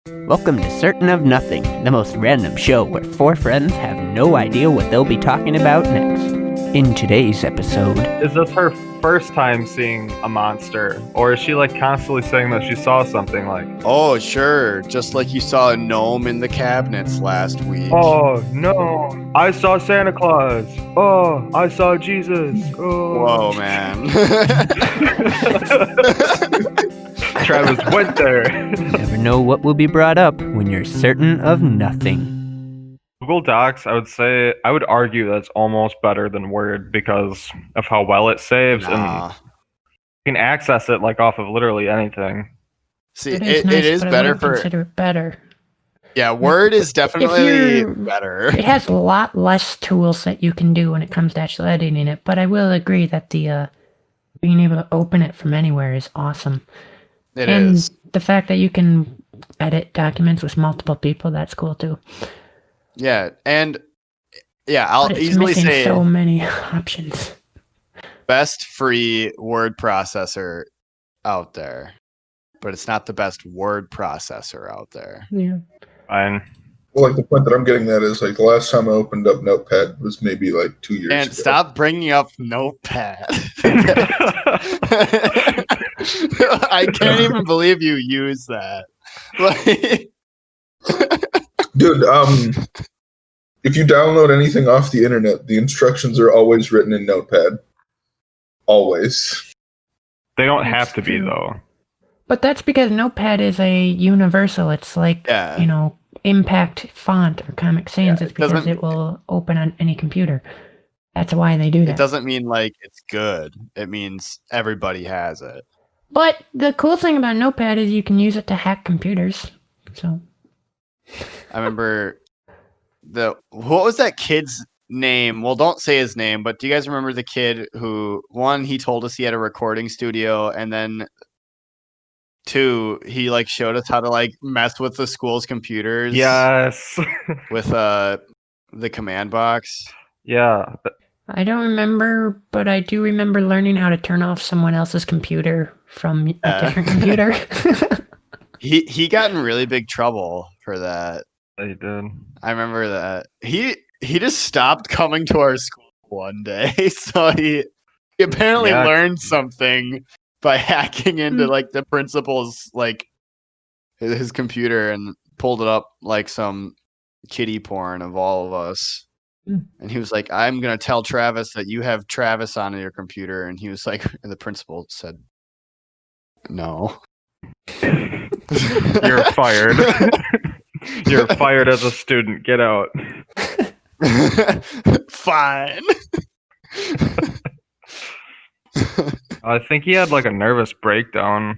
Welcome to Certain of Nothing, the most random show where four friends have no idea what they'll be talking about next. In today's episode... Is this her first time seeing a monster? Or is she constantly saying that she saw something Oh, sure. Just like you saw a gnome in the cabinets last week. Oh, no. I saw Santa Claus. Oh, I saw Jesus. Oh. Whoa, man. Travis went there. You never know what will be brought up when you're certain of nothing. Google Docs, I would argue that's almost better than Word because of how well it saves and you can access it off of literally anything. See, it is better for... consider it better. Yeah, Word is definitely better. It has a lot less tools that you can do when it comes to actually editing it, but I will agree that the being able to open it from anywhere is awesome. It is. The fact that you can edit documents with multiple people, that's cool too. Yeah, and I'll easily say so many options. Best free word processor out there, but it's not the best word processor out there. Yeah. Fine. Well, the point that I'm getting at is the last time I opened up Notepad was maybe 2 years ago. And stop bringing up Notepad. I can't even believe you use that. Dude, if you download anything off the internet, the instructions are always written in Notepad. Always. They don't have to be, though. But that's because Notepad is a universal. It's Impact font or Comic Sans. It's because it will open on any computer. That's why they do that. It doesn't mean it's good. It means everybody has it. But the cool thing about Notepad is you can use it to hack computers. So I remember what was that kid's name? Well, don't say his name, but do you guys remember the kid who, one, he told us he had a recording studio, and then two, he showed us how to mess with the school's computers. Yes. With the command box. Yeah. I don't remember, but I do remember learning how to turn off someone else's computer from a different computer. He got in really big trouble for that. He did. I remember that. He just stopped coming to our school one day. So he apparently learned something by hacking into the principal's his computer and pulled it up some kiddie porn of all of us. And he was like, I'm going to tell Travis that you have Travis on your computer. And he was and the principal said, no. You're fired. You're fired as a student. Get out. Fine. I think he had a nervous breakdown.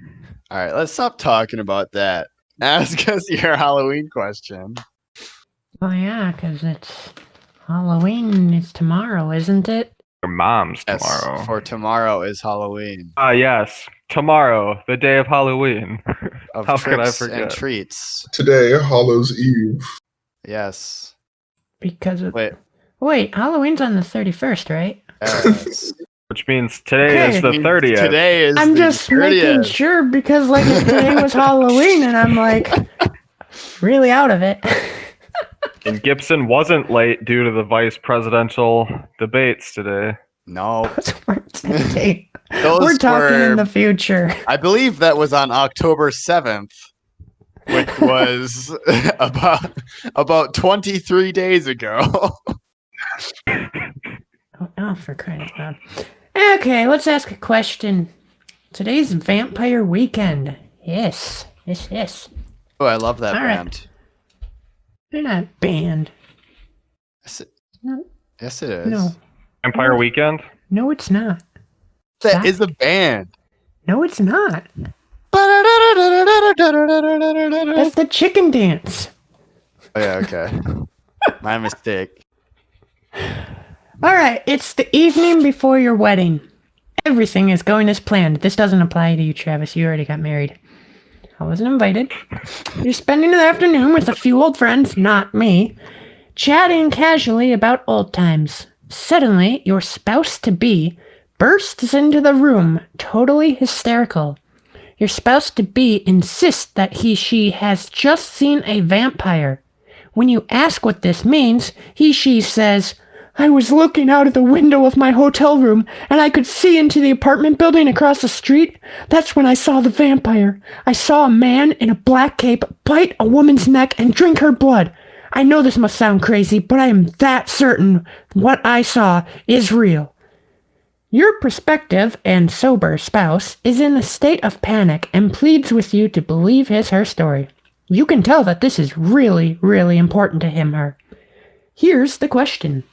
All right, let's stop talking about that. Ask us your Halloween question. Oh yeah, because it's Halloween is tomorrow, isn't it? Your mom's tomorrow. Yes, for tomorrow is Halloween. Yes. Tomorrow, the day of Halloween. Of How could I tricks forget? and treats. Today, Hallows Eve. Yes. Because of... Wait, Halloween's on the 31st, right? Yes. Which means today is the 30th. Today is I'm the just 30th. making sure because if today was Halloween and I'm really out of it. And Gibson wasn't late due to the vice presidential debates today. No. Those weren't today. We're talking in the future. I believe that was on October 7th, which was about 23 days ago. Oh, for crying out loud. Okay, let's ask a question. Today's Vampire Weekend. Yes. Oh, I love that All band. Right. They're not banned. Yes, it is. No. Empire Weekend? No, it's not. That is a band. No, it's not. That's the chicken dance. Oh, yeah, okay. My mistake. All right, it's the evening before your wedding. Everything is going as planned. This doesn't apply to you, Travis. You already got married. I wasn't invited. You're spending the afternoon with a few old friends, not me, chatting casually about old times. Suddenly, your spouse-to-be bursts into the room, totally hysterical. Your spouse-to-be insists that she has just seen a vampire. When you ask what this means, she says, I was looking out of the window of my hotel room, and I could see into the apartment building across the street. That's when I saw the vampire. I saw a man in a black cape bite a woman's neck and drink her blood. I know this must sound crazy, but I am that certain what I saw is real. Your prospective and sober spouse is in a state of panic and pleads with you to believe her story. You can tell that this is really, really important to her. Here's the question.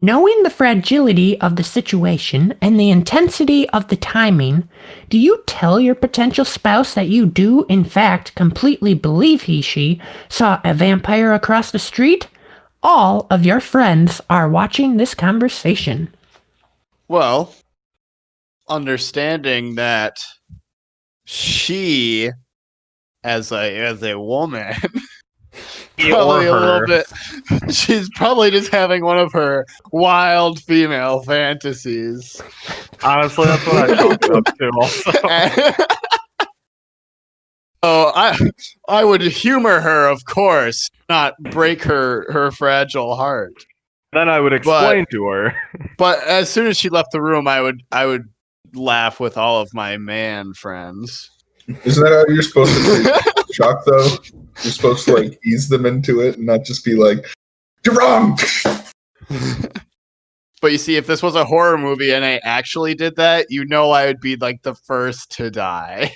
Knowing the fragility of the situation and the intensity of the timing, do you tell your potential spouse that you do, in fact, completely believe she saw a vampire across the street? All of your friends are watching this conversation. Well, understanding that she, as a woman, probably a little bit, she's probably just having one of her wild female fantasies. Honestly, that's what I chalked it up to also. I would humor her, of course, not break her fragile heart. Then I would explain to her. But as soon as she left the room, I would laugh with all of my man friends. Isn't that how you're supposed to take shock, though? You're supposed to, like, ease them into it and not just be like, you're wrong! But you see, if this was a horror movie and I actually did that, I would be, like, the first to die.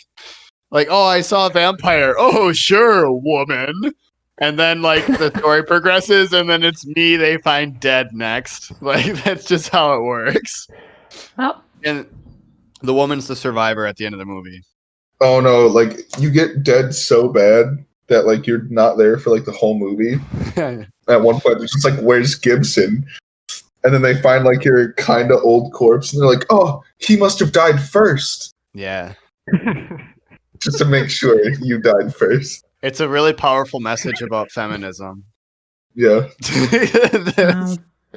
Like, oh, I saw a vampire. Oh, sure, woman. And then, like, the story progresses, and then it's me they find dead next. Like, that's just how it works. Oh. And the woman's the survivor at the end of the movie. Oh, no, like, you get dead so bad that, like, you're not there for, like, the whole movie. At one point, they're just like, where's Gibson? And then they find, like, your kind of old corpse, and they're like, oh, he must have died first. Yeah. Just to make sure you died first. It's a really powerful message about feminism. Yeah.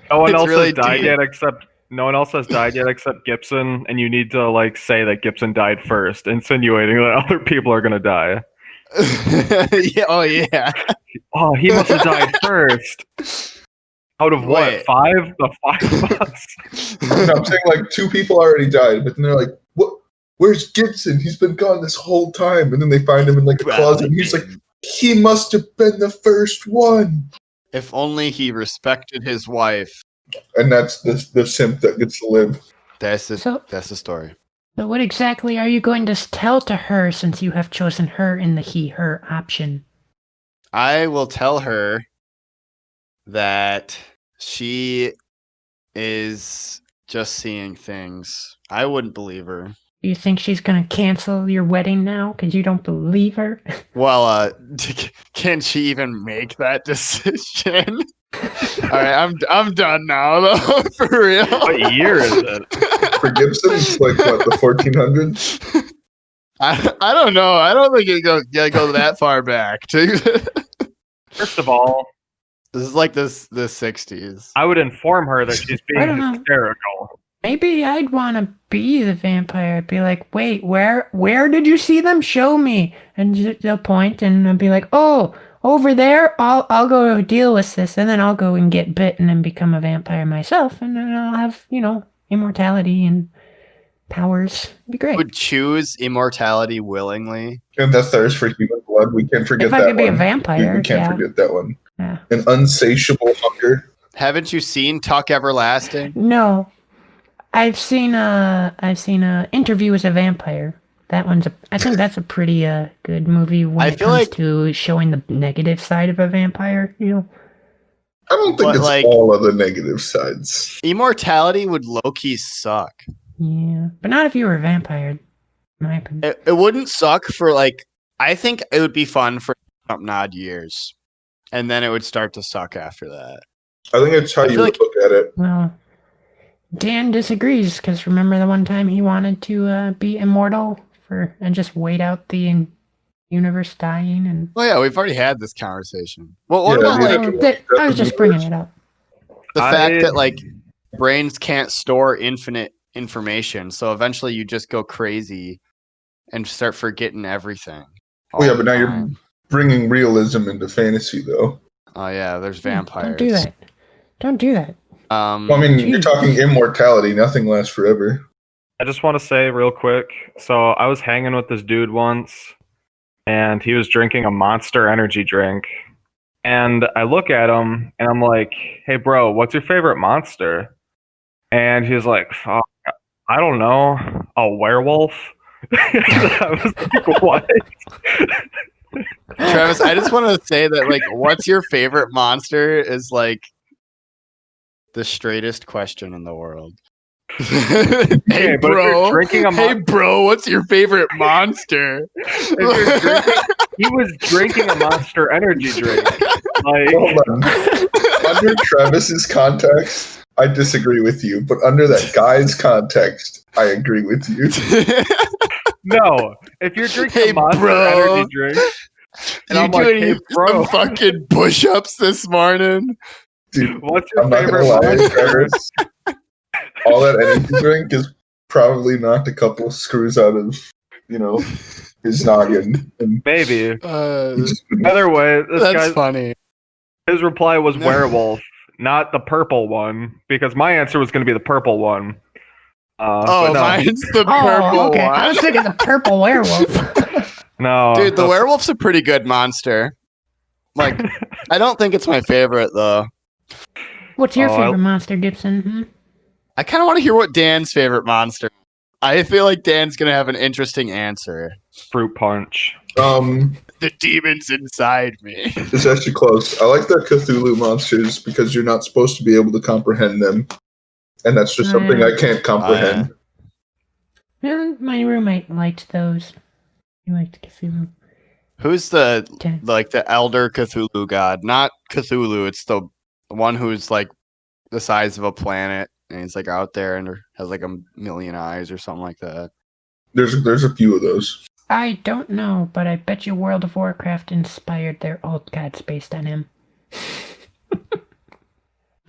No one else really has died deep. yet except Gibson, and you need to like say that Gibson died first, insinuating that other people are gonna die. Yeah, oh yeah. Oh, he must have died first. Out of what? Wait. 5? The 5 of us. No, I'm saying like 2 people already died, but then they're like, "What? Where's Gibson? He's been gone this whole time." And then they find him in like a closet, and he's like, "He must have been the first one." If only he respected his wife. And that's the simp that gets to live. That's the story. So what exactly are you going to tell to her since you have chosen her in the he/her option? I will tell her that she is just seeing things. I wouldn't believe her. Do you think she's going to cancel your wedding now because you don't believe her? Well, can she even make that decision? All right, I'm done now though. For real. What year is it? For Gibson, it's like what, the 1400s? I don't know. I don't think it goes that far back. First of all, this is like the 60s. I would inform her that she's I being don't know. hysterical. Maybe I'd want to be the vampire. I'd be like, wait, where did you see them? Show me. And they'll point, and I'll be like, oh, over there. I'll go deal with this, and then I'll go and get bit, and then become a vampire myself, and then I'll have immortality and powers. It'd be great. Would choose immortality willingly. And the thirst for human blood, we can't forget If that I could be one. a vampire, we can't yeah. forget that one. Yeah. An unsatiable hunger. Haven't you seen Tuck Everlasting? No, I've seen a Interview with a Vampire. I think that's a pretty good movie when it comes to showing the negative side of a vampire. I don't think it's all of the negative sides. Immortality would low-key suck. Yeah, but not if you were a vampire. In my opinion. It wouldn't suck for I think it would be fun for something odd years, and then it would start to suck after that. I think it's how you look at it. Well, Dan disagrees because remember the one time he wanted to be immortal and just wait out the universe dying and. Well, yeah, we've already had this conversation. Well, what about I was just bringing it up. The fact that brains can't store infinite information, so eventually you just go crazy and start forgetting everything. Oh yeah, but now you're bringing realism into fantasy, though. Oh yeah, there's vampires. Don't do that. Don't do that. Well, I mean, you're talking immortality. Nothing lasts forever. I just want to say real quick. So I was hanging with this dude once, and he was drinking a Monster energy drink. And I look at him, and I'm like, "Hey, bro, what's your favorite monster?" And he's like, "Fuck, I don't know, a werewolf." I was like, "What?" Travis, I just want to say that, like, what's your favorite monster is like the straightest question in the world. Hey, but if you're drinking a hey, bro, what's your favorite monster? He was drinking a Monster energy drink. Like, hold on. Under Travis's context, I disagree with you, but under that guy's context, I agree with you. No, if you're drinking a Monster energy drink, and I'm like, "Hey, bro, some fucking push-ups this morning." Dude, what's your I'm not favorite gonna lie, monster? Travis, all that energy drink is probably knocked a couple screws out of, his noggin. And Maybe. Either way, that's funny. His reply was werewolf, not the purple one, because my answer was going to be the purple one. Mine's the purple okay. one. I was thinking the purple werewolf. No, dude, the werewolf's a pretty good monster. Like, I don't think it's my favorite though. What's your favorite monster, Gibson? Hmm? I kind of want to hear what Dan's favorite monster. I feel like Dan's gonna have an interesting answer. Fruit punch. The demons inside me. It's actually close. I like the Cthulhu monsters because you're not supposed to be able to comprehend them. And that's just something I can't comprehend. Yeah, my roommate liked those. He liked Cthulhu. Who's the elder Cthulhu god? Not Cthulhu, it's the one who's like the size of a planet and he's like out there and has like a million eyes or something like that. There's a few of those. I don't know, but I bet you World of Warcraft inspired their old gods based on him.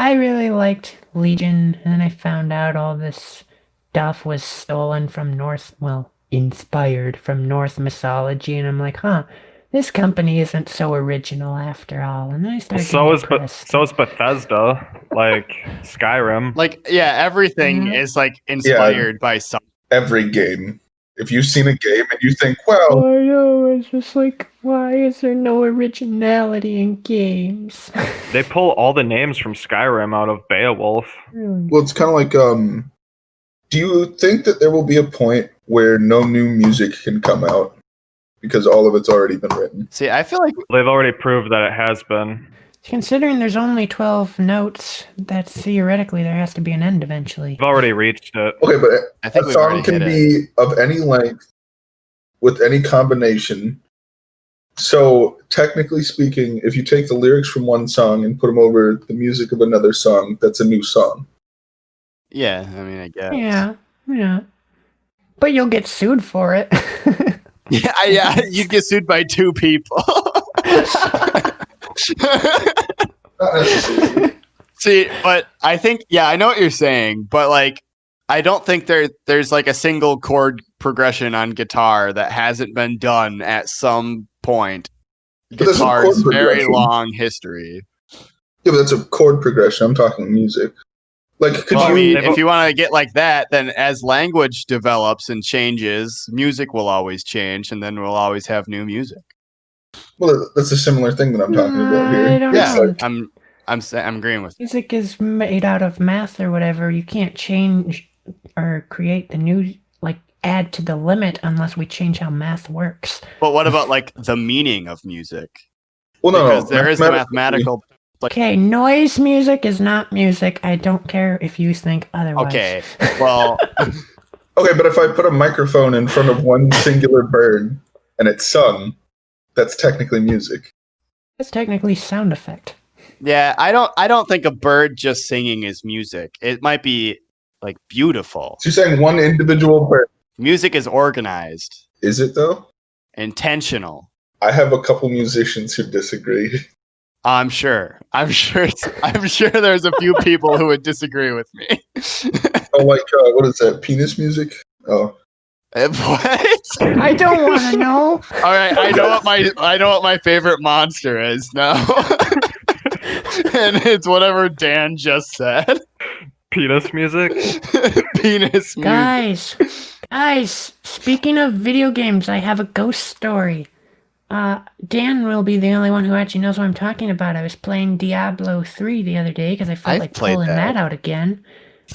I really liked Legion, and then I found out all this stuff was stolen from inspired from Norse mythology, and I'm like, this company isn't so original after all. And then I started so is Bethesda, like Skyrim. Like, yeah, everything is like inspired by something. Every game. If you've seen a game and you think, well, I know, it's just like, why is there no originality in games? They pull all the names from Skyrim out of Beowulf. Really? Well, it's kind of like, do you think that there will be a point where no new music can come out because all of it's already been written? See, I feel like they've already proved that it has been. Considering there's only 12 notes, that theoretically there has to be an end eventually. We've already reached it. Okay, but I think a song can be of any length with any combination. So, technically speaking, if you take the lyrics from one song and put them over the music of another song, that's a new song. Yeah, I mean, I guess. Yeah. But you'll get sued for it. Yeah, you'd get sued by two people. See, but I think, I know what you're saying, but like, I don't think there's like a single chord progression on guitar that hasn't been done at some point. Guitar's very long history. Yeah, but that's a chord progression. I'm talking music. Like, if you want to get like that, then as language develops and changes, music will always change, and then we'll always have new music. Well, that's a similar thing that I'm talking about here. I don't know. I'm agreeing with you. Music is made out of math or whatever. You can't change or create the new, add to the limit unless we change how math works. But what about like the meaning of music? Well, because there is the mathematical. Okay, noise music is not music. I don't care if you think otherwise. Okay, well. Okay, but if I put a microphone in front of one singular bird and it's sung, that's technically music. That's technically sound effect. Yeah, I don't think a bird just singing is music. It might be like beautiful. So you're saying one individual bird? Music is organized. Is it though? Intentional. I have a couple musicians who disagree. I'm sure there's a few people who would disagree with me. Oh, what is that? Penis music? Oh. What? I don't want to know. All right, I know what my favorite monster is now. And it's whatever Dan just said. Penis music. Penis music. Guys, speaking of video games, I have a ghost story. Dan will be the only one who actually knows what I'm talking about. I was playing Diablo 3 the other day because I felt I've like played pulling that. that out again.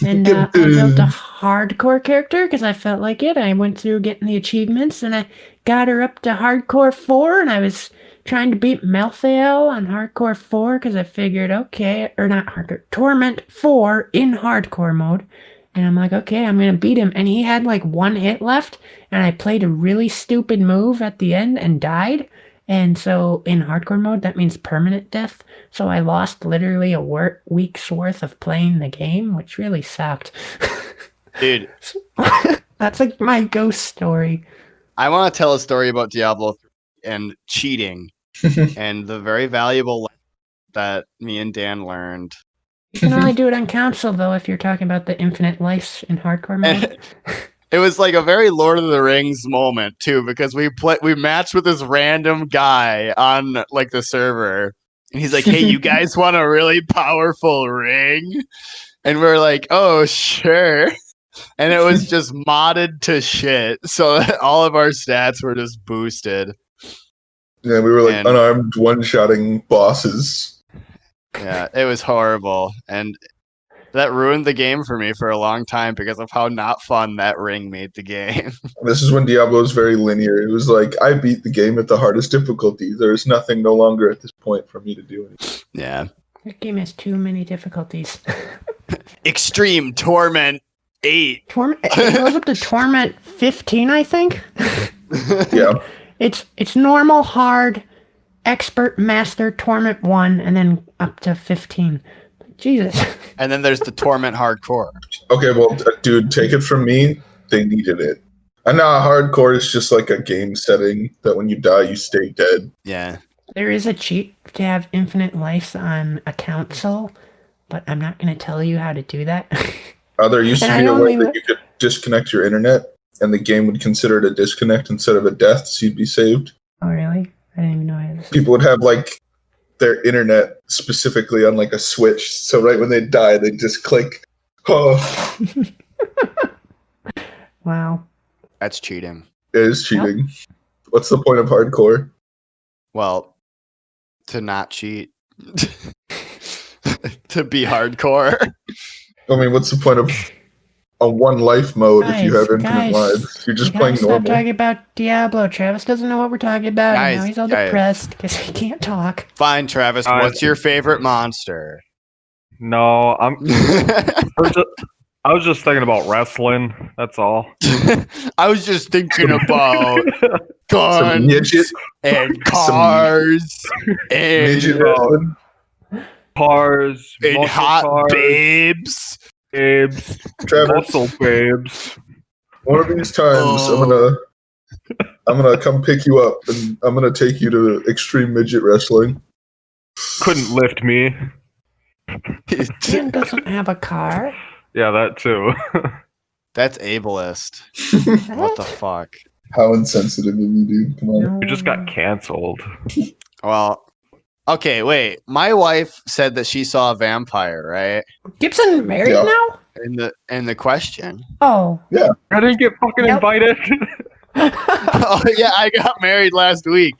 And I built a hardcore character because I felt like it. I went through getting the achievements and I got her up to hardcore 4 and I was trying to beat Malthael on hardcore 4 because I figured, okay, or not hardcore, Torment 4 in hardcore mode. And I'm like, okay, I'm going to beat him. And he had like 1 hit left and I played a really stupid move at the end and died. And so in hardcore mode, that means permanent death. So I lost literally a week's worth of playing the game, which really sucked. Dude, That's like my ghost story. I want to tell a story about Diablo and cheating and the very valuable lesson that me and Dan learned. You can only do it on console, though, if you're talking about the infinite life in hardcore mode. It was like a very Lord of the Rings moment too, because we matched with this random guy on like the server, and he's like, "Hey, you guys want a really powerful ring?" And we're like, "Oh, sure." And it was just modded to shit, so that all of our stats were just boosted. Yeah, we were like unarmed, one-shotting bosses. Yeah, it was horrible, and that ruined the game for me for a long time because of how not fun that ring made the game. This is when Diablo was very linear. It was like, I beat the game at the hardest difficulty. There's nothing no longer at this point for me to do anything. Yeah. That game has too many difficulties. Extreme Torment 8. It goes up to Torment 15, I think. Yeah. It's normal, hard, expert, master, Torment 1, and then up to 15. Jesus. And then there's the Torment Hardcore. Okay, well, dude, take it from me. They needed it. And now hardcore is just like a game setting that when you die, you stay dead. Yeah. There is a cheat to have infinite life on a console, but I'm not going to tell you how to do that. There used to be a way that you could disconnect your internet, and the game would consider it a disconnect instead of a death, so you'd be saved. Oh, really? I didn't even know I had this. People would have, like, their internet specifically on, like, a switch, so right when they die, they'd just click. Oh. Wow. That's cheating. It is cheating. Yep. What's the point of hardcore? Well, to not cheat. To be hardcore. I mean, what's the point of a one life mode if you have infinite lives? You're just playing normal. Stop talking about Diablo. Travis doesn't know what we're talking about. And now he's all depressed because he can't talk. Fine, Travis. What's your favorite monster? No, I was just thinking about wrestling. That's all. I was just thinking about guns and cars and cars and hot cars, babes, Travis, muscle babes. One of these times, I'm gonna come pick you up, and I'm gonna take you to extreme midget wrestling. Couldn't lift me. Dan doesn't have a car. Yeah, that too. That's ableist. What the fuck? How insensitive of you, dude. Come on. You just got canceled. Well, okay, wait. My wife said that she saw a vampire, right? Gibson married now? In the question. Oh. Yeah. I didn't get fucking invited. Oh yeah, I got married last week.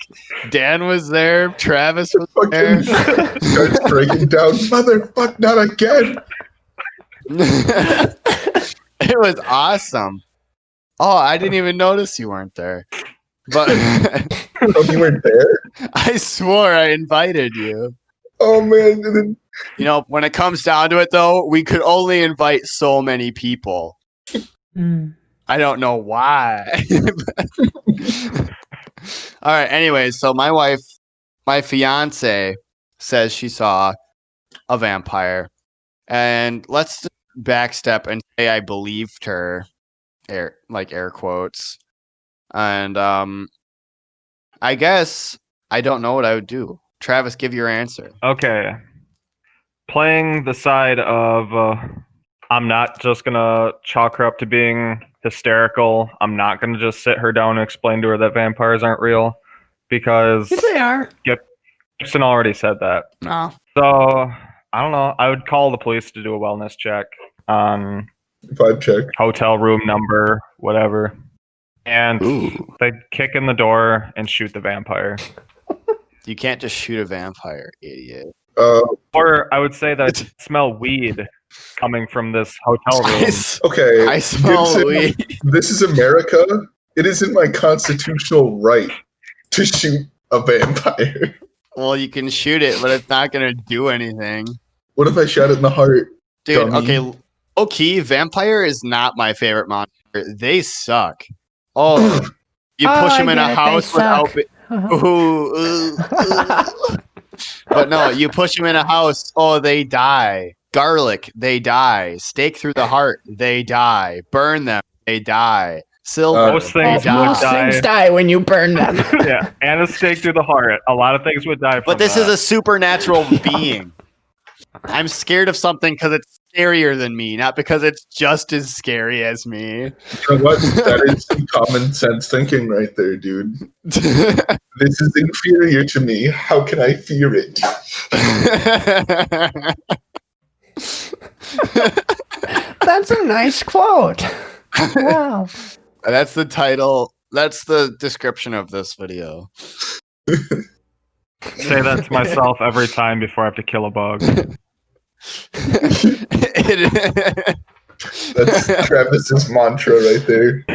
Dan was there. Travis was there. Starts breaking down. Motherfuck, not again. It was awesome. Oh, I didn't even notice you weren't there. But oh, you weren't there? I swore I invited you. Oh man. You know, when it comes down to it though, we could only invite so many people. I don't know why. All right, anyways, so my fiance says she saw a vampire. And let's backstep and say I believed her, air quotes. And I guess I don't know what I would do. Travis, give your answer. Okay. Playing the side of I'm not just gonna chalk her up to being hysterical, I'm not going to just sit her down and explain to her that vampires aren't real, because Yes, they are. Gibson already said that. No. So, I don't know. I would call the police to do a wellness check on Vibe check. hotel room number, whatever. And Ooh. they'd kick in the door and shoot the vampire. You can't just shoot a vampire, idiot. Or I would say that I smell weed coming from this hotel room. Okay. I smell Gibson, weed. This is America. It is in my constitutional right to shoot a vampire. Well, you can shoot it, but it's not gonna do anything. What if I shot it in the heart? Dude, Dummy. okay, vampire is not my favorite monster. They suck. Oh, you push them in a house without... But no, you push them in a house, oh, they die. Garlic, they die. Stake through the heart, they die. Burn them, they die. Silver, Most they things die. would die. Things die when you burn them. Yeah, and a stake through the heart. A lot of things would die from But this that. is a supernatural being. I'm scared of something because it's scarier than me, not because it's just as scary as me. You know what? That is some common sense thinking right there, dude. This is inferior to me. How can I fear it? That's a nice quote. Wow. That's the title. That's the description of this video. Say that to myself every time before I have to kill a bug. That's Travis's mantra right there.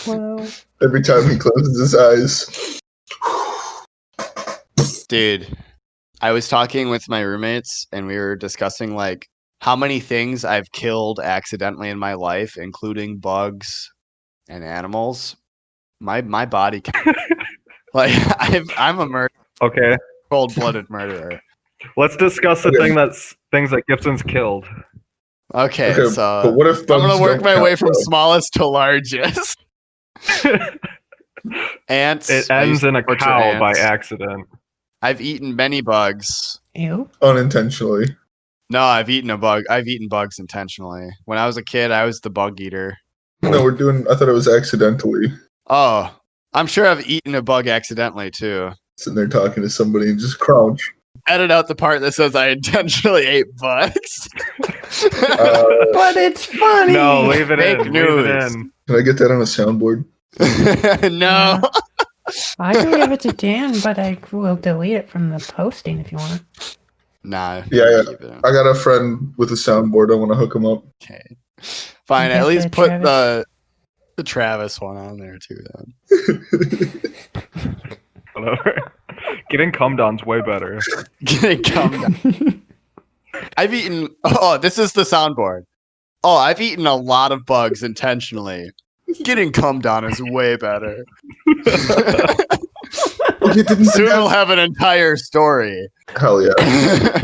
Wow. Every time he closes his eyes. Dude, I was talking with my roommates and we were discussing like how many things I've killed accidentally in my life, including bugs and animals. My body can like I'm a murderer. Okay, Cold-blooded murderer. let's discuss the things that Gibson's killed. Okay, Okay, so but what if I'm bugs gonna work don't my count, way from though? smallest to largest. Ants. It I ends used to in a butcher cow by ants. accident. I've eaten many bugs. Ew. Unintentionally. No, I've eaten bugs intentionally. When I was a kid, I was the bug eater. No, I thought it was accidentally. Oh, I'm sure I've eaten a bug accidentally too. Sitting there talking to somebody and just crouch. Edit out the part that says I intentionally ate bugs. But it's funny. No, leave it Fake in. Leave it news. in. Can I get that on a soundboard? No. I can give it to Dan, but I will delete it from the posting if you want. Nah. Yeah. keep it in. I got a friend with a soundboard. I want to hook him up. Okay. Fine. You At got least the put Travis. the Travis one on there too. Then. Whatever. Getting cummed on's way better. Getting calm down. I've eaten. Oh, this is the soundboard. Oh, I've eaten a lot of bugs intentionally. Getting cummed on is way better. Soon we'll have an entire story. Hell yeah.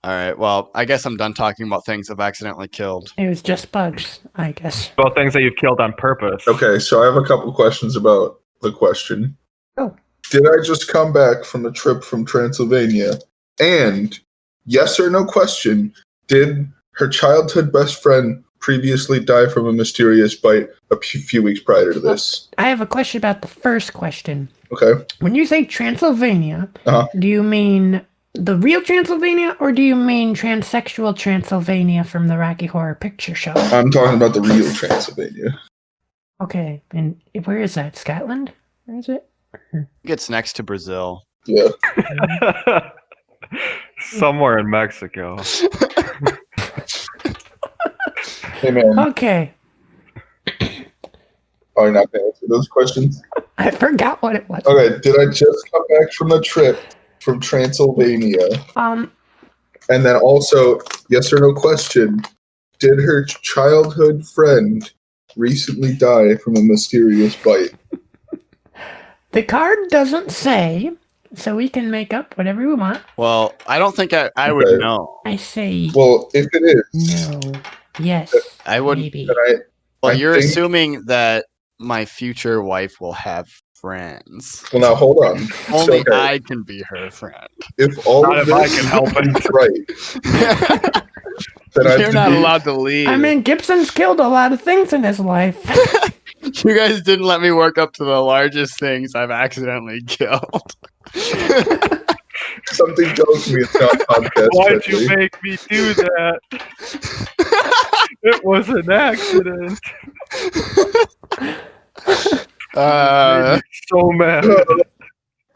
All right. Well, I guess I'm done talking about things I've accidentally killed. It was just bugs, I guess. About things that you've killed on purpose. Okay, so I have a couple questions about the question. Oh. Did I just come back from a trip from Transylvania? And yes or no question, did her childhood best friend previously die from a mysterious bite a few weeks prior to this? I have a question about the first question. Okay. When you say Transylvania, Uh-huh. do you mean the real Transylvania or do you mean transsexual Transylvania from the Rocky Horror Picture Show? I'm talking about the real Transylvania. Okay, and where is that? Scotland? Where is it? It's next to Brazil. Yeah. Somewhere in Mexico. Hey, man. Okay, Are you not going to answer those questions? I forgot what it was. Okay, did I just come back from a trip from Transylvania? Um, And then also, yes or no question, did her childhood friend recently die from a mysterious bite? the card doesn't say, so we can make up whatever we want. Well, I don't think I would Okay. know. I say Well, if it is, no, yes, I would. maybe. then Well, I you're think- assuming that my future wife will have friends. well, now hold on. Only okay. I can be her friend. If all Not of if I this can help it. is right, then I have You're to not be- allowed to leave. I mean, Gibson's killed a lot of things in his life. You guys didn't let me work up to the largest things I've accidentally killed. Something tells me it's not podcast Why'd you friendly. make me do that? It was an accident. Made me so mad.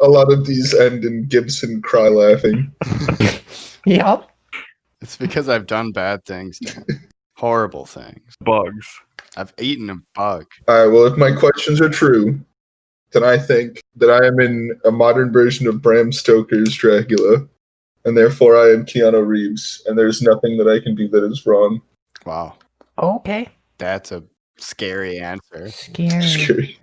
A lot of these end in Gibson cry laughing. Yep. It's because I've done bad things, Dan. Horrible things. Bugs. I've eaten a bug. All right, well, if my questions are true, then I think that I am in a modern version of Bram Stoker's Dracula, and therefore I am Keanu Reeves, and there's nothing that I can do that is wrong. Wow. Okay. That's a scary answer. Scary. Scary.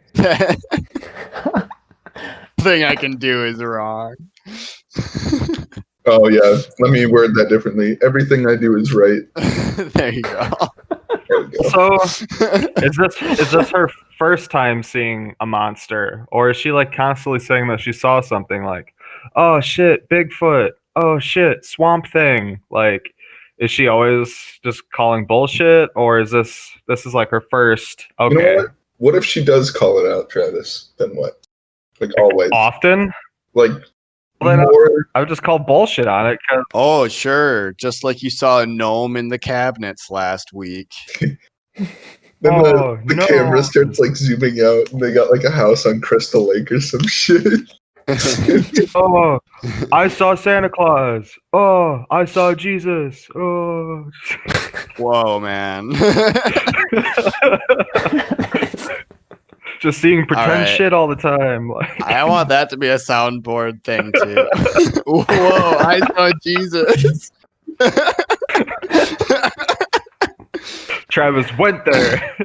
Thing I can do is wrong. Oh, yeah. Let me word that differently. Everything I do is right. There you go. There we go. So, is this her first time seeing a monster, or is she like constantly saying that she saw something like, "Oh shit, Bigfoot! Oh shit, Swamp Thing!" Like, is she always just calling bullshit, or is this like her first? Okay, You know what? What if she does call it out, Travis? Then what? Like always. often? Like Well, then more. I would just call bullshit on it because Oh, sure. Just like you saw a gnome in the cabinets last week. Then Oh, the no. camera starts like zooming out, and they got like a house on Crystal Lake or some shit. oh, I saw Santa Claus. Oh, I saw Jesus. Oh. Whoa, man. Just seeing pretend Alright. shit all the time. Like, I want that to be a soundboard thing too. Whoa, I saw Jesus. Travis went there.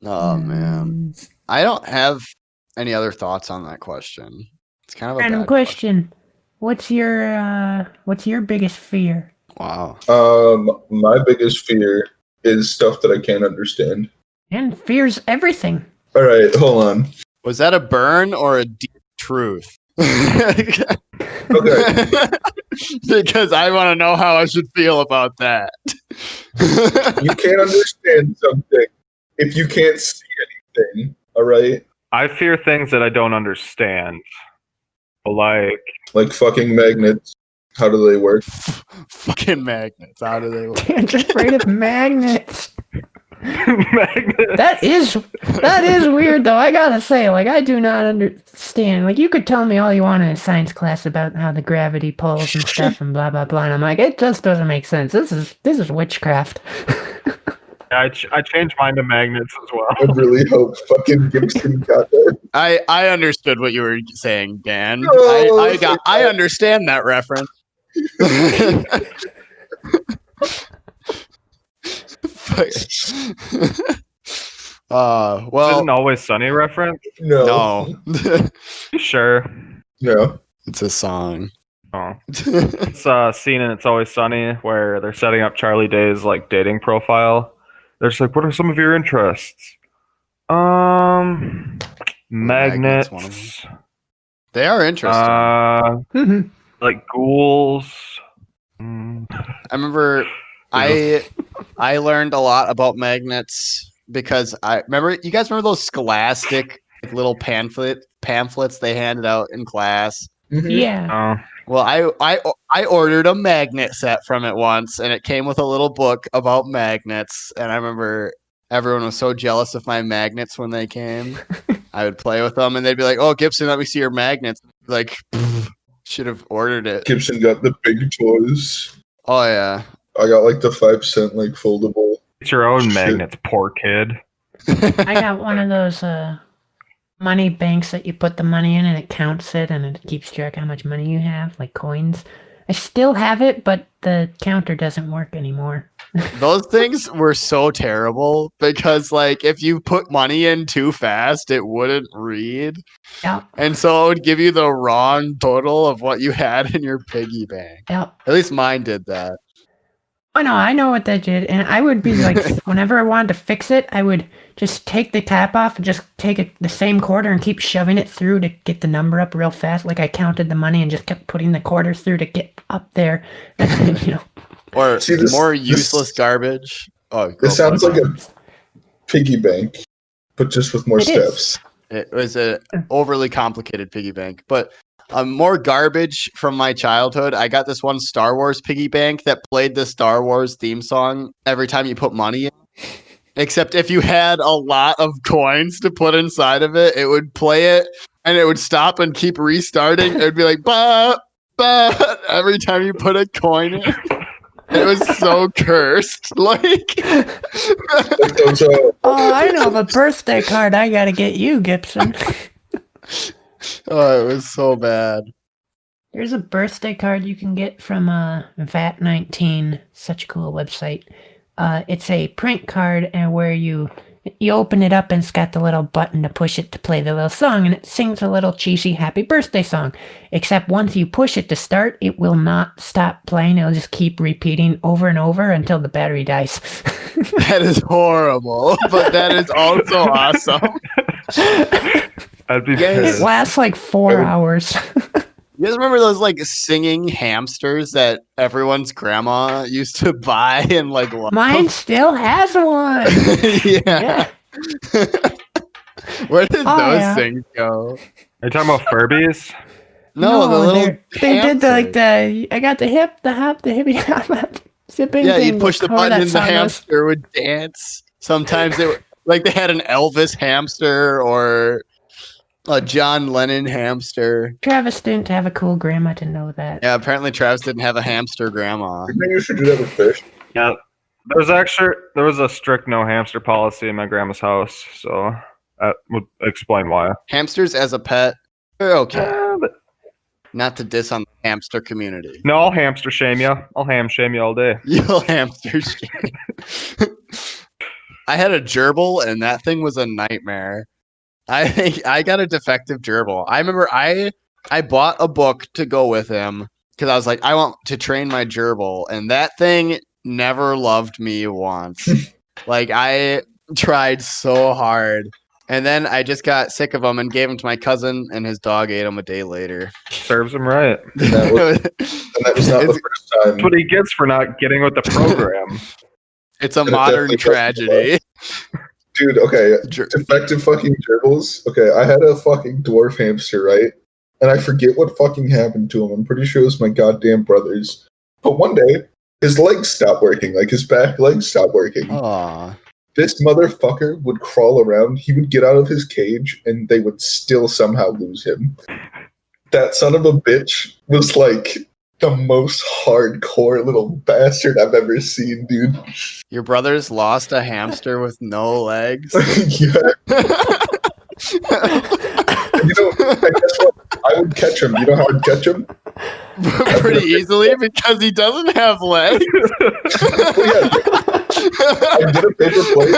Oh man. I don't have any other thoughts on that question. It's kind of a Random bad question. What's your biggest fear? Wow. My biggest fear is stuff that I can't understand. And fear's everything. All right, hold on. Was that a burn or a deep truth? Okay. Because I want to know how I should feel about that. You can't understand something if you can't see anything. All right, I fear things that I don't understand. like fucking magnets. How do they work? Fucking magnets. How do they work? Dan's afraid of magnets. magnets. That is weird though. I gotta say, like, I do not understand. Like, you could tell me all you want in a science class about how the gravity pulls and stuff and blah blah blah, and I'm like, it just doesn't make sense. This is witchcraft. I changed mine to magnets as well. I really hope fucking Gibson got that. I understood what you were saying, Dan. Oh, I understand that reference. Well, Is it an Always Sunny reference? No. Sure. No. It's a song. Oh. It's a scene in It's Always Sunny where they're setting up Charlie Day's like dating profile. They're just like, "What are some of your interests?" Magnets, one of Magnets. They are interesting. Like ghouls. I remember I learned a lot about magnets because I remember, you guys remember those Scholastic like, little pamphlets they handed out in class? Mhm. Yeah. Well, I ordered a magnet set from it once, and it came with a little book about magnets. And I remember everyone was so jealous of my magnets when they came. I would play with them, and they'd be like, "Oh, Gibson, let me see your magnets." Like, should have ordered it. Gibson got the big toys. Oh yeah. I got like the 5-cent like foldable. Get your own Shit. magnets, poor kid. I got one of those money banks that you put the money in and it counts it and it keeps track how much money you have, like coins. I still have it, but the counter doesn't work anymore. Those things were so terrible because, like, if you put money in too fast, it wouldn't read. Yep. And so it would give you the wrong total of what you had in your piggy bank. Yep. At least mine did that. Oh no, I know what that did, and I would be like, whenever I wanted to fix it, I would just take the cap off and just take the same quarter and keep shoving it through to get the number up real fast. Like I counted the money and just kept putting the quarters through to get up there. And, Or See, this- more this- useless garbage. Oh, This sounds like a piggy bank, but just with more It is. steps. It was a overly complicated piggy bank, but more garbage from my childhood. I got this one Star Wars piggy bank that played the Star Wars theme song every time you put money in. Except if you had a lot of coins to put inside of it, it would play it and it would stop and keep restarting. It would be like, bah, bah, every time you put a coin in. It was so cursed. Like, Like those, Oh, I know of a birthday card I gotta get you, Gibson. oh, it was so bad. There's a birthday card you can get from VAT19. Such a cool website. It's a prank card, and where you open it up and it's got the little button to push it to play the little song, and it sings a little cheesy happy birthday song. Except once you push it to start, it will not stop playing. It'll just keep repeating over and over until the battery dies. That is horrible, but that is also awesome. I'd be Yes. It pissed. lasts like 4 hours. You guys remember those like singing hamsters that everyone's grandma used to buy and like love? Mine still has one. Yeah. Where did Oh, those yeah. things go? Are you talking about Furbies? No, the little they did the hamsters. I got the hip, the hop, the hippie hop, hop, zipping Yeah, thing. you push the however button that and the song goes. hamster would dance. Sometimes they were like they had an Elvis hamster or a John Lennon hamster. Travis didn't have a cool grandma to know that. Yeah, apparently Travis didn't have a hamster grandma. you think you should do that with fish? Yeah. There was a strict no hamster policy in my grandma's house, so that would explain why. Hamsters as a pet, they're okay. But Not to diss on the hamster community. no, I'll hamster shame you. I'll ham shame you all day. You'll hamster shit. I had a gerbil and that thing was a nightmare. I got a defective gerbil. I remember I bought a book to go with him because I was like, I want to train my gerbil, and that thing never loved me once. Like I tried so hard. And then I just got sick of him and gave him to my cousin, and his dog ate him a day later. Serves him right. And that was not the first time. That's what he gets for not getting with the program. It's a And it modern definitely tragedy. Dude, okay. Ger- Defective fucking gerbils. Okay, I had a fucking dwarf hamster, right? And I forget what fucking happened to him. I'm pretty sure it was my goddamn brother's. But one day, his legs stopped working. Like, his back legs stopped working. Aw. This motherfucker would crawl around. He would get out of his cage, and they would still somehow lose him. That son of a bitch was, like, the most hardcore little bastard I've ever seen, dude. Your brother's lost a hamster with no legs. Yeah. You know, I guess what? I would catch him. You know how I'd catch him? Pretty easily because he doesn't have legs. Well, yeah, I'd get a paper plate.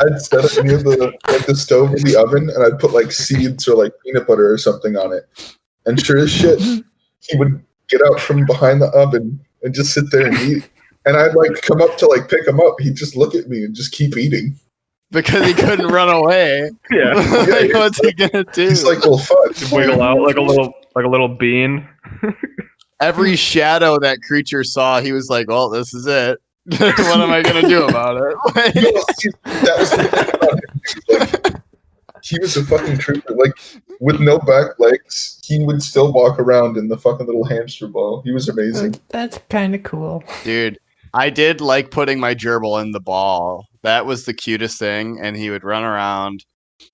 I'd set it near the stove or the oven, and I'd put like seeds or like peanut butter or something on it. And sure as shit, he would get out from behind the oven and just sit there and eat. And I'd like come up to like pick him up. He'd just look at me and just keep eating. Because he couldn't run away. Yeah. Like, what's he gonna do? He's like, well, fuck. Wiggle out like a little bean. Every shadow that creature saw, he was like, well, this is it. What am I gonna do about it? Like, No, see, that was the thing about him, dude. Like, he was a fucking trooper. Like, with no back legs, he would still walk around in the fucking little hamster ball. He was amazing. That's kind of cool. dude, I did like putting my gerbil in the ball. That was the cutest thing, and he would run around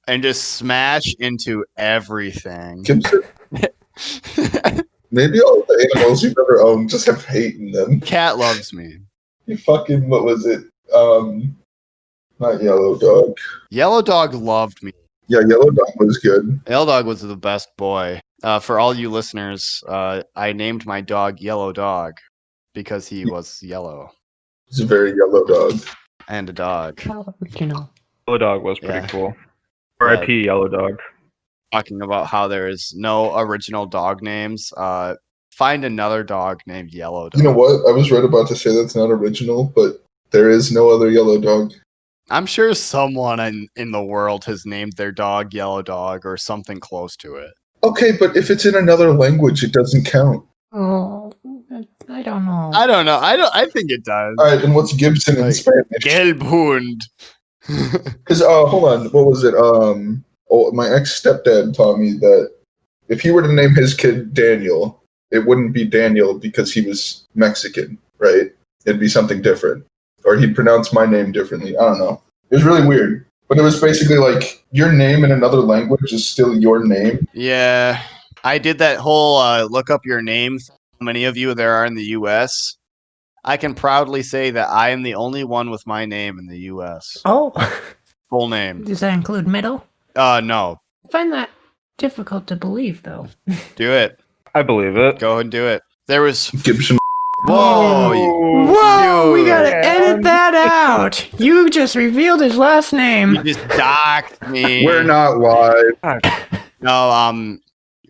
and just smash into everything. Gibson, maybe all the animals you've ever owned just have hate in them. Cat loves me. You fucking, what was it? Not Yellow Dog. Yellow Dog loved me. Yeah, Yellow Dog was good. Yellow Dog was the best boy. For all you listeners, I named my dog Yellow Dog because he was yellow He's a very yellow dog. and a dog. How original. Yellow Dog was pretty Yeah. cool. R.I.P. Yellow Dog. Talking about how there is no original dog names. Find another dog named Yellow Dog. You know what? I was right about to say that's not original, but there is no other yellow dog. I'm sure someone in the world has named their dog Yellow Dog or something close to it. Okay, but if it's in another language, it doesn't count. Oh, I don't know. I don't know. I think it does. All right, and what's Gibson in Like, Spanish? Gelbhund. Because hold on, what was it? My ex stepdad taught me that if he were to name his kid Daniel, it wouldn't be Daniel because he was Mexican, right? It'd be something different, or he'd pronounce my name differently. I don't know. It was really weird, but it was basically like your name in another language is still your name. Yeah, I did that whole look up your name. How many of you there are in the U.S.? I can proudly say that I am the only one with my name in the U.S. Oh, Full name. does that include middle? No. I find that difficult to believe, though. Do it. I believe it. Go ahead and do it. There was. Gibson. Whoa! Whoa! We gotta man. edit that out. You just revealed his last name. You just doxed me. We're not live. No,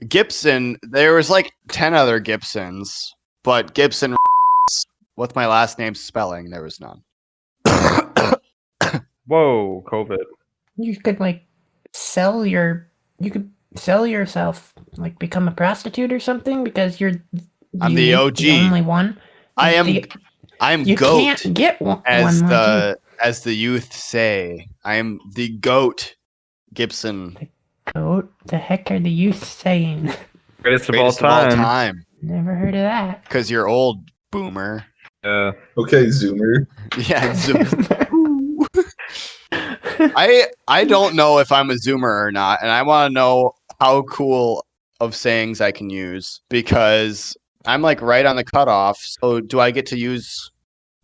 Gibson. There was like 10 other Gibsons, but Gibson with my last name spelling, there was none. Whoa, COVID. You could sell yourself, like become a prostitute or something because you're I'm the OG. the only one. I'm You goat, can't get one as like as the youth say. I am the goat, Gibson. you. Goat? The heck are the youth saying? Greatest of all Greatest of all time. time. Never heard of that. Because you're old, boomer. Yeah. Okay, Zoomer. Yeah, I don't know if I'm a Zoomer or not, and I want to know how cool of sayings I can use because I'm like right on the cutoff. So do I get to use?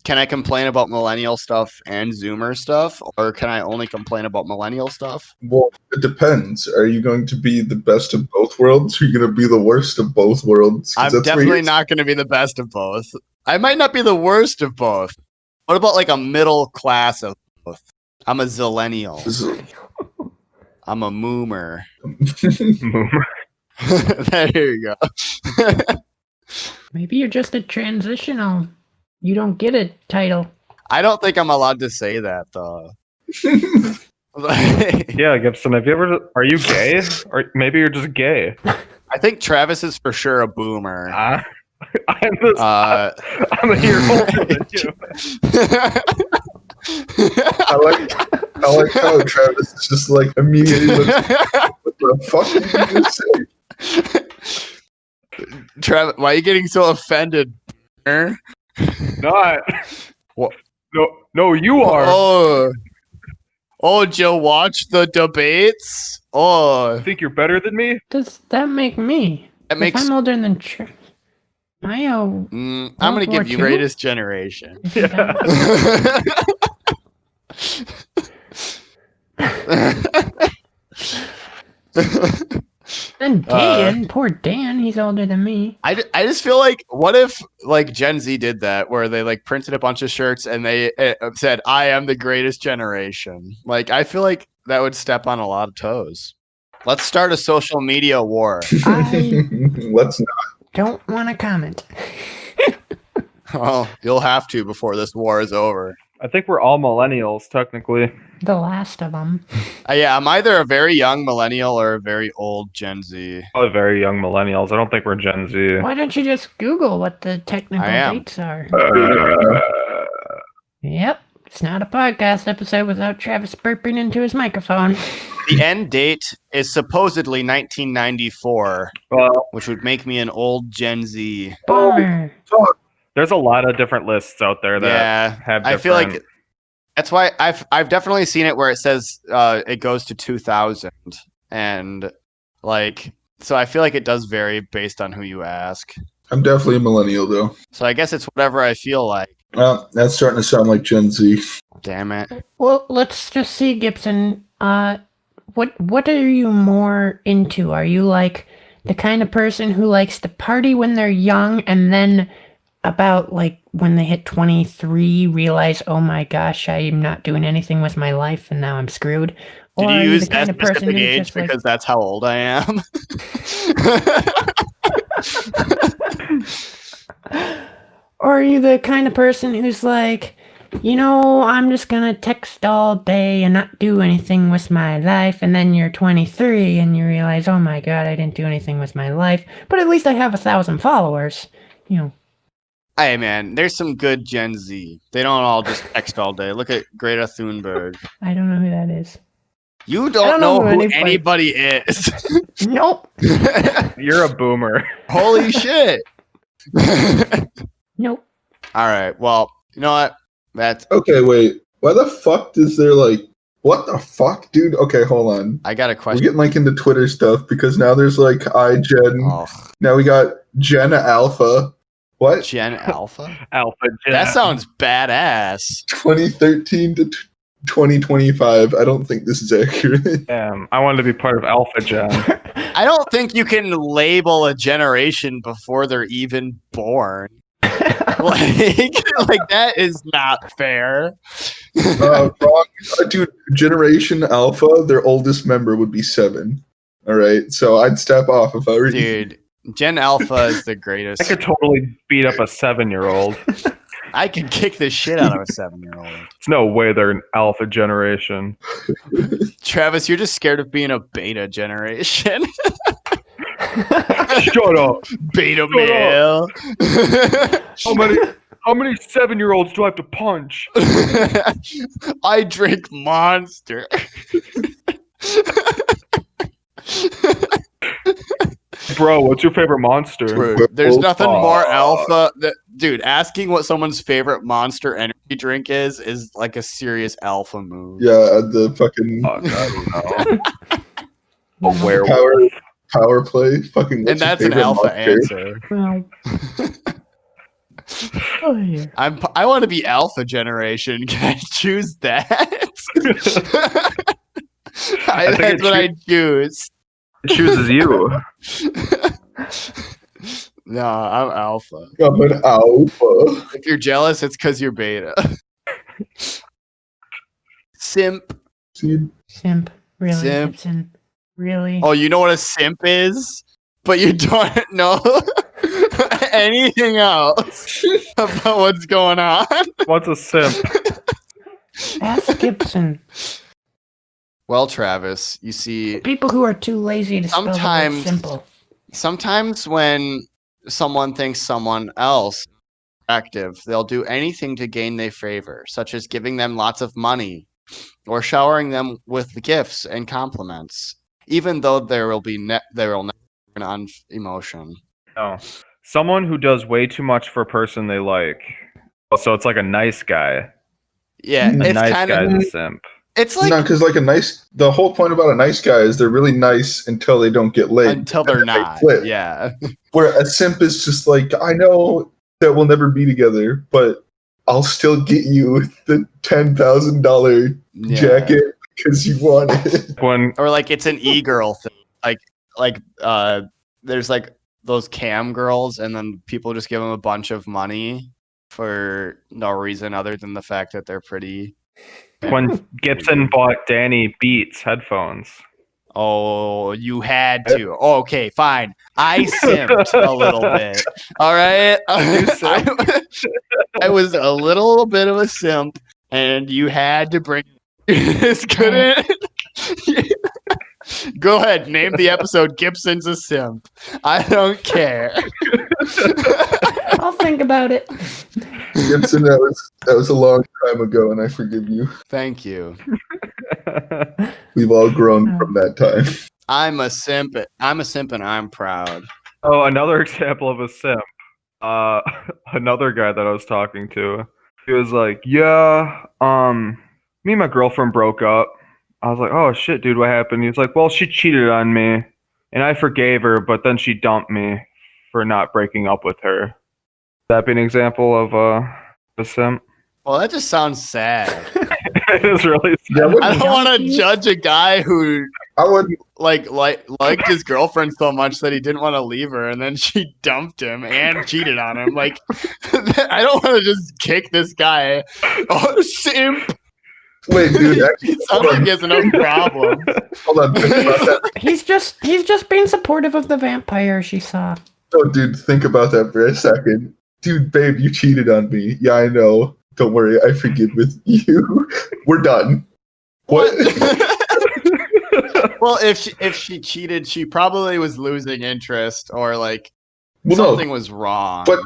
Can I complain about millennial stuff and Zoomer stuff, or can I only complain about millennial stuff? Well, it depends. Are you going to be the best of both worlds? Or are you going to be the worst of both worlds? 'Cause I'm that's where definitely not going to be the best of both. I might not be the worst of both. What about like a middle class of both? I'm a zillennial. I'm a moomer. There you go. Maybe you're just a transitional. You don't get a title. I don't think I'm allowed to say that though. Yeah, Gibson, are you gay? Or maybe you're just gay. I think Travis is for sure a boomer. I'm a year older than you. I like how Travis is just like immediately what the fuck did you just say? Travis, why are you getting so offended? Not. What? No, you are. Oh, Joe, watch the debates. Oh, You think you're better than me? Does that make me? that makes. If I'm older than I'm gonna give you greatest generation. And Dan, poor Dan, he's older than me. I just feel like, what if like Gen Z did that, where they like printed a bunch of shirts and they said, "I am the greatest generation." Like, I feel like that would step on a lot of toes. Let's start a social media war. Let's not. Don't want to comment. Oh, you'll have to before this war is over. I think we're all millennials, technically. The last of them. Yeah, I'm either a very young millennial or a very old Gen Z. Probably very young millennials. I don't think we're Gen Z. Why don't you just Google what the technical I am. dates are? Yep. It's not a podcast episode without Travis burping into his microphone. The end date is supposedly 1994, Well, which would make me an old Gen Z. Bummer. there's a lot of different lists out there that have different... I feel like that's why I've definitely seen it where it says it goes to 2000, and like, so I feel like it does vary based on who you ask. I'm definitely a millennial though. So I guess it's whatever I feel like. That's starting to sound like Gen Z. Damn it. Well, let's just see, Gibson. What are you more into? Are you like the kind of person who likes to party when they're young and then about like when they hit 23 realize, oh my gosh, I'm not doing anything with my life and now I'm screwed? Did Or you are use the kind that of person specific who's age just like, because that's how old I am? or are you the kind of person who's like, you know, I'm just gonna text all day and not do anything with my life, and then you're 23 and you realize, oh my god, I didn't do anything with my life, but at least I have 1,000 followers. You know, Hey man, there's some good Gen Z. They don't all just text all day. Look at Greta Thunberg. I don't know who that is. You don't know who anybody is. Nope. You're a boomer. Holy shit. Nope. All right. Well, you know what? That's Okay, wait. Why the fuck does there like? What the fuck, dude? Okay, hold on. I got a We're question. getting like into Twitter stuff because now there's like iGen. Oh, Now we got Gen Alpha. What? Gen Alpha? Alpha Gen. That sounds badass. 2013 to 2025. I don't think this is accurate. Damn, I wanted to be part of Alpha Gen. I don't think you can label a generation before they're even born. like that is not fair. Wrong. Dude, Generation Alpha, their oldest member would be 7. All right, so I'd step off if I were you. Dude, Gen Alpha is the greatest. I could totally beat up a 7-year-old. I could kick the shit out of a 7-year-old. There's no way they're an alpha generation. Travis, you're just scared of being a beta generation. Shut up. Beta male. How many 7-year-olds do I have to punch? I drink Monster. Bro, what's your favorite monster? Dude, there's nothing more alpha. Dude, asking what someone's favorite Monster energy drink is like a serious alpha move. Yeah, the fucking A werewolf. power play. Fucking. And that's an alpha answer. Well. Oh, yeah. I want to be alpha generation. Can I choose that? That's what I choose. It chooses you. No, I'm alpha. I'm an alpha. If you're jealous, it's because you're beta. Simp. Simp. Really, Simp. Gibson? Really? Oh, you know what a simp is? But you don't know anything else about what's going on? What's a simp? Ask Gibson. Well, Travis, you see, People who are too lazy to spell the word Sometimes- simple. sometimes when someone thinks someone else is attractive, they'll do anything to gain their favor, such as giving them lots of money or showering them with gifts and compliments, even though there will never be an emotion. No. Someone who does way too much for a person they like. So it's like a nice guy. Yeah, A A it's nice kind guy's of a simp. it's like No, because like the whole point about a nice guy is they're really nice until they don't get laid. until they're And then they not. flip. Yeah. Where a simp is just like, I know that we'll never be together, but I'll still get you the $10,000 Yeah. jacket because you want it. When Or like it's an e-girl thing. Like there's like those cam girls and then people just give them a bunch of money for no reason other than the fact that they're pretty. Gibson bought Danny Beats headphones. Oh, you had to. Oh, okay, fine. I simped a little bit. All right. I was a little bit of a simp, and you had to bring. This couldn't. Go ahead. Name the episode. Gibson's a simp. I don't care. I'll think about it. Gibson, that was a long time ago, and I forgive you. Thank you. We've all grown from that time. I'm a simp. I'm a simp, and I'm proud. Oh, another example of a simp. Another guy that I was talking to, he was like, "Yeah, me and my girlfriend broke up." I was like, "Oh shit, dude, what happened?" He's like, "Well, she cheated on me, and I forgave her, but then she dumped me for not breaking up with her." That be an example of a simp? Well, that just sounds sad. It is really sad. Yeah, I don't want to judge a guy who I wouldn't. liked his girlfriend so much that he didn't want to leave her, and then she dumped him and cheated on him. Like, I don't want to just kick this guy. Oh, simp! Wait, dude. Actually, It sounds like he has enough problems. hold on. Think about that. He's just being supportive of the vampire she saw. No, dude. Think about that for a second. Dude, babe, you cheated on me. Yeah, I know. Don't worry. I forgive with you. We're done. What? Well, if she cheated, she probably was losing interest or like Well, something no. was wrong. But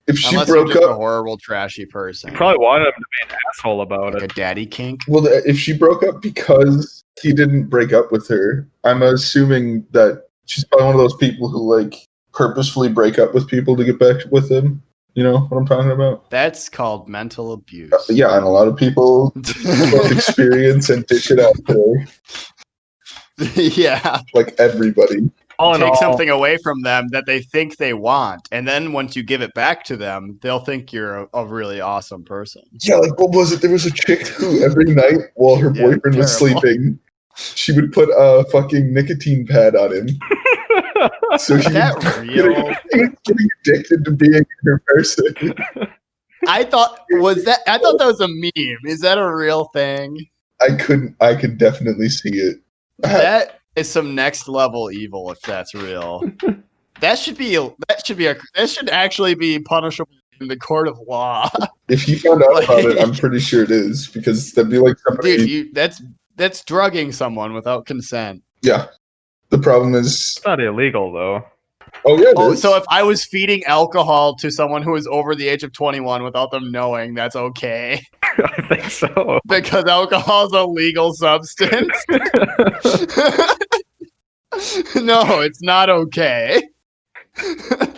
if she Unless you're broke just a up, horrible, trashy person. You probably wanted him to be an asshole about Like it. a daddy kink. well, if she broke up because he didn't break up with her, I'm assuming that she's probably one of those people who like purposefully break up with people to get back with them. You know what I'm talking about? That's called mental abuse. Yeah, and a lot of people both experience and dish it out today, Yeah. like everybody. All in Take all, something away from them that they think they want, and then once you give it back to them, they'll think you're a really awesome person. Yeah, like what was it? There was a chick who every night while her Yeah, boyfriend was terrible. sleeping, she would put a fucking nicotine pad on him. So Is that real? getting addicted to being her person. I thought that was a meme. Is that a real thing? I could definitely see it. That is some next level evil if that's real. That should actually be punishable in the court of law. If you found out about it, I'm pretty sure it is, because that'd be like somebody. Dude, that's drugging someone without consent. Yeah. The problem is. it's not illegal though. Oh yeah. Oh, It is. so if I was feeding alcohol to someone who is over the age of 21 without them knowing, that's okay. I think so. Because alcohol is a legal substance. No, it's not okay. All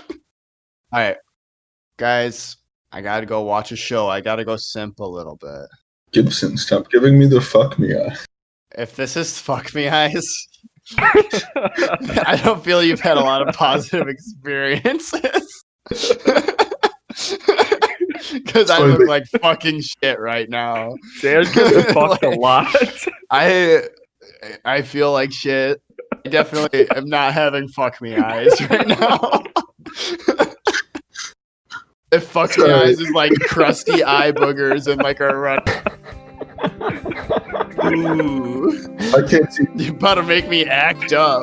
right, guys, I gotta go watch a show. I gotta go simp a little bit. Gibson, stop giving me the fuck me eye. If this is fuck me eyes, I don't feel you've had a lot of positive experiences. Because I look like fucking shit right now. Dan gets fucked a lot. I feel like shit. I definitely am not having fuck me eyes right now. If fuck me eyes is like crusty eye boogers and like a run. Ooh. I can't see. You about to make me act up.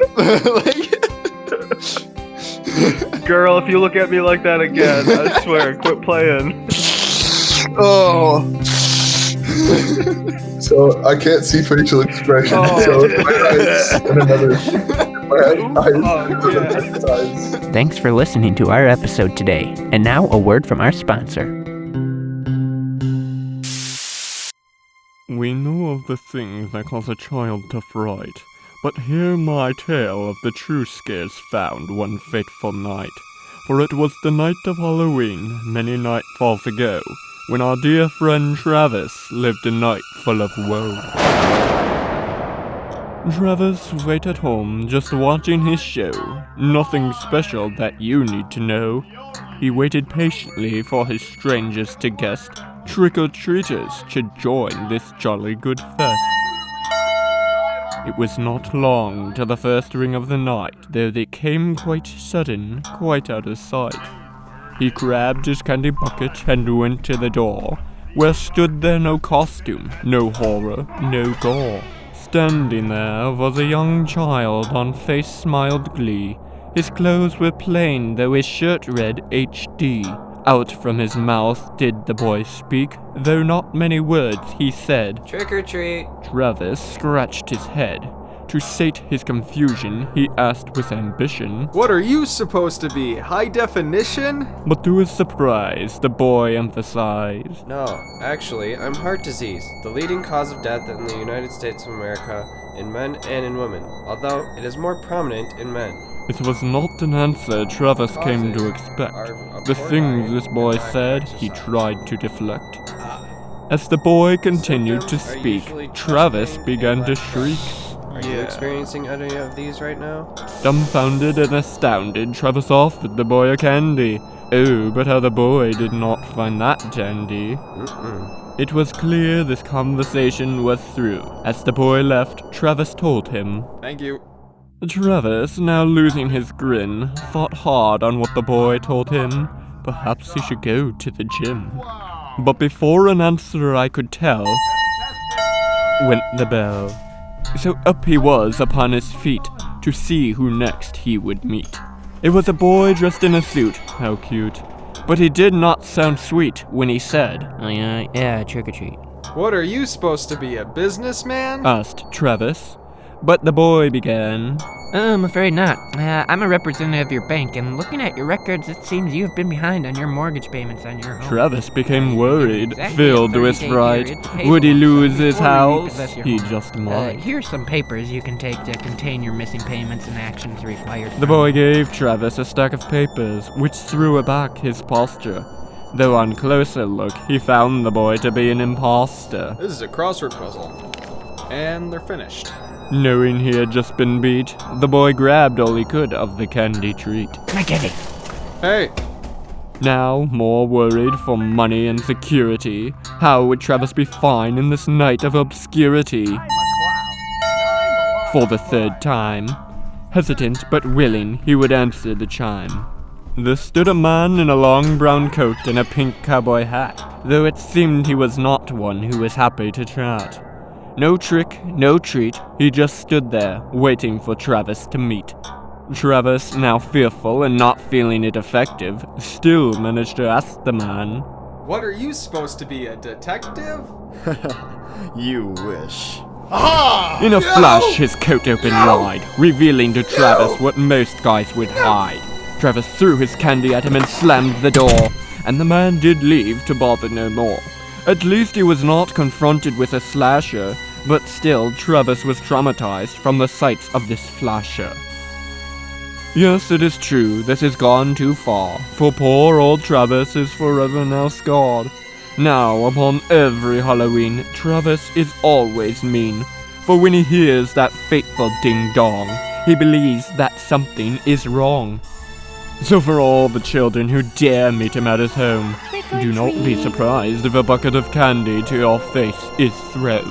Girl, if you look at me like that again, I swear, quit playing. Oh. So I can't see facial expression. Oh. So my eyes and another. Eyes. Thanks for listening to our episode today. And now a word from our sponsor. We know of the things that cause a child to fright, but hear my tale of the true scares found one fateful night. For it was the night of Halloween, many nightfalls ago, when our dear friend Travis lived a night full of woe. Travis wait at home, just watching his show. Nothing special that you need to know. He waited patiently for his strangers to guess. Trick-or-treaters should join this jolly good fest. It was not long till the first ring of the night, though they came quite sudden, quite out of sight. He grabbed his candy bucket and went to the door, where stood there no costume, no horror, no gore. Standing there was a young child, on face smiled glee. His clothes were plain, though his shirt read HD. Out from his mouth did the boy speak, though not many words he said. Trick or treat. Travis scratched his head. To sate his confusion, he asked with ambition. What are you supposed to be? High definition? But to his surprise, the boy emphasized. No, actually, I'm heart disease, the leading cause of death in the United States of America in men and in women, although it is more prominent in men. It was not an answer Travis came to expect. The things this boy said, he tried to deflect. As the boy continued to speak, Travis began to shriek. Are you experiencing any of these right now? Dumbfounded and astounded, Travis offered the boy a candy. Oh, but how the boy did not find that dandy. It was clear this conversation was through. As the boy left, Travis told him. Thank you. Travis, now losing his grin, thought hard on what the boy told him. Perhaps he should go to the gym. But before an answer I could tell, went the bell. So up he was upon his feet, to see who next he would meet. It was a boy dressed in a suit, how cute. But he did not sound sweet when he said, Oh, yeah, trick or treat. What are you supposed to be, a businessman? asked Travis. But the boy began. I'm afraid not. I'm a representative of your bank, and looking at your records, it seems you've been behind on your mortgage payments on your home. Travis became worried, Exactly filled a with 30-day fright. period to pay Would he the loan lose his before you house? repossess your He home. just might. Here's some papers you can take to contain your missing payments and actions required. The boy gave Travis a stack of papers, which threw aback his posture. Though on closer look, he found the boy to be an imposter. This is a crossword puzzle. And they're finished. Knowing he had just been beat, the boy grabbed all he could of the candy treat. My candy. Hey, Now, more worried for money and security, how would Travis be fine in this night of obscurity? For the third time, hesitant but willing, he would answer the chime. There stood a man in a long brown coat and a pink cowboy hat, though it seemed he was not one who was happy to chat. No trick, no treat, he just stood there, waiting for Travis to meet. Travis, now fearful and not feeling it effective, still managed to ask the man, what are you supposed to be, a detective? You wish. In a flash, his coat opened wide, revealing to Travis what most guys would hide. Travis threw his candy at him and slammed the door, and the man did leave to bother no more. At least he was not confronted with a slasher, but still Travis was traumatized from the sights of this flasher. Yes, it is true, this has gone too far, for poor old Travis is forever now scarred. Now, upon every Halloween, Travis is always mean, for when he hears that fateful ding-dong, he believes that something is wrong. So for all the children who dare meet him at his home, do not be surprised if a bucket of candy to your face is thrown.